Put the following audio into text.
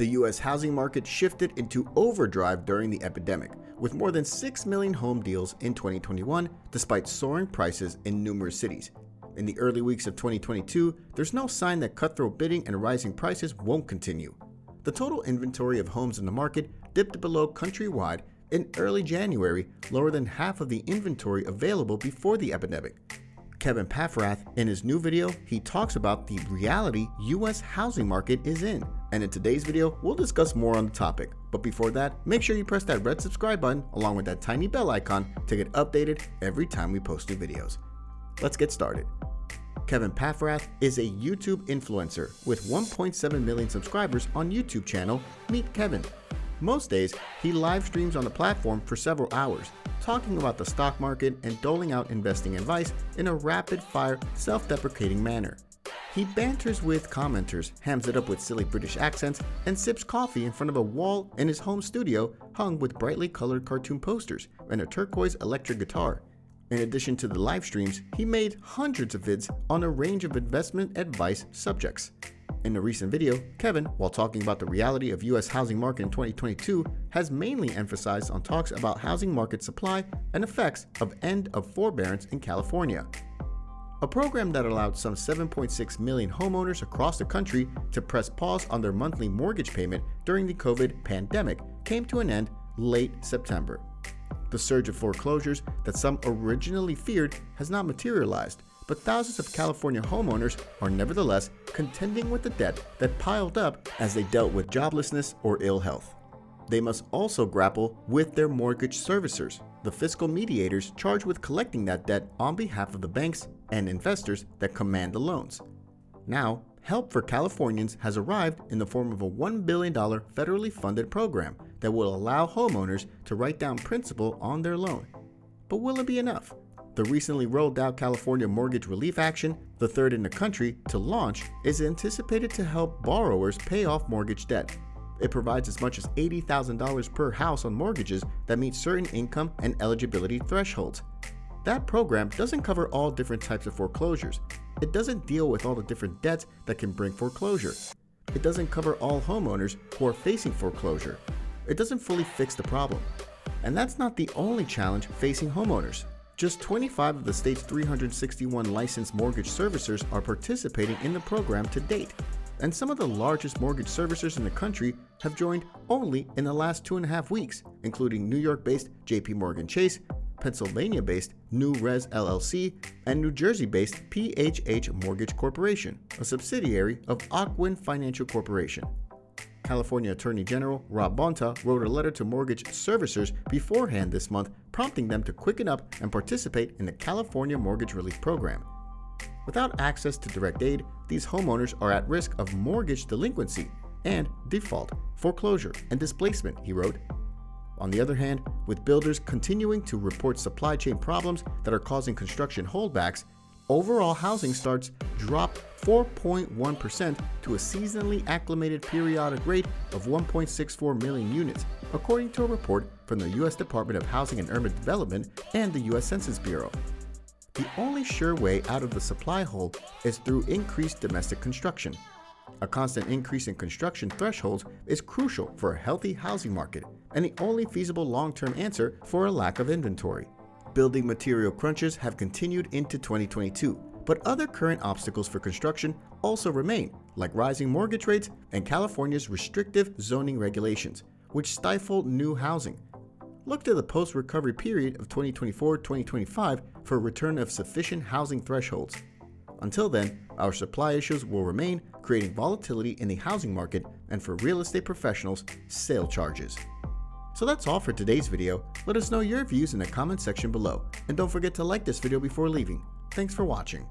The U.S. housing market shifted into overdrive during the epidemic, with more than 6 million home deals in 2021, despite soaring prices in numerous cities. In the early weeks of 2022, there's no sign that cutthroat bidding and rising prices won't continue. The total inventory of homes in the market dipped below countrywide in early January, lower than half of the inventory available before the epidemic. Kevin Paffrath, in his new video, he talks about the reality U.S. housing market is in. And in today's video, we'll discuss more on the topic. But before that, make sure you press that red subscribe button along with that tiny bell icon to get updated every time we post new videos. Let's get started. Kevin Paffrath is a YouTube influencer with 1.7 million subscribers on YouTube channel Meet Kevin. Most days, he live streams on the platform for several hours, talking about the stock market and doling out investing advice in a rapid-fire, self-deprecating manner. He banters with commenters, hams it up with silly British accents, and sips coffee in front of a wall in his home studio hung with brightly colored cartoon posters and a turquoise electric guitar. In addition to the live streams, he made hundreds of vids on a range of investment advice subjects. In a recent video, Kevin, while talking about the reality of U.S. housing market in 2022, has mainly emphasized on talks about housing market supply and effects of end of forbearance in California. A program that allowed some 7.6 million homeowners across the country to press pause on their monthly mortgage payment during the COVID pandemic came to an end late September. The surge of foreclosures that some originally feared has not materialized, but thousands of California homeowners are nevertheless contending with the debt that piled up as they dealt with joblessness or ill health. They must also grapple with their mortgage servicers, the fiscal mediators charged with collecting that debt on behalf of the banks and investors that command the loans. Now, help for Californians has arrived in the form of a $1 billion federally funded program that will allow homeowners to write down principal on their loan. But will it be enough? The recently rolled out California Mortgage Relief Action, the third in the country to launch, is anticipated to help borrowers pay off mortgage debt. It provides as much as $80,000 per house on mortgages that meet certain income and eligibility thresholds. That program doesn't cover all different types of foreclosures. It doesn't deal with all the different debts that can bring foreclosure. It doesn't cover all homeowners who are facing foreclosure. It doesn't fully fix the problem. And that's not the only challenge facing homeowners. Just 25 of the state's 361 licensed mortgage servicers are participating in the program to date. And some of the largest mortgage servicers in the country have joined only in the last 2.5 weeks, including New York-based JP Morgan Chase, Pennsylvania-based New Res LLC, and New Jersey-based PHH Mortgage Corporation, a subsidiary of Ocwen Financial Corporation. California Attorney General Rob Bonta wrote a letter to mortgage servicers beforehand this month, prompting them to quicken up and participate in the California Mortgage Relief Program. Without access to direct aid, these homeowners are at risk of mortgage delinquency and default, foreclosure, and displacement, he wrote. On the other hand, with builders continuing to report supply chain problems that are causing construction holdbacks, overall housing starts dropped 4.1% to a seasonally acclimated periodic rate of 1.64 million units, according to a report from the U.S. Department of Housing and Urban Development and the U.S. Census Bureau. The only sure way out of the supply hole is through increased domestic construction. A constant increase in construction thresholds is crucial for a healthy housing market and the only feasible long-term answer for a lack of inventory. Building material crunches have continued into 2022, but other current obstacles for construction also remain, like rising mortgage rates and California's restrictive zoning regulations, which stifle new housing. Look to the post-recovery period of 2024-2025 for a return of sufficient housing thresholds. Until then, our supply issues will remain, creating volatility in the housing market and for real estate professionals, sale charges. So that's all for today's video. Let us know your views in the comment section below, and don't forget to like this video before leaving. Thanks for watching.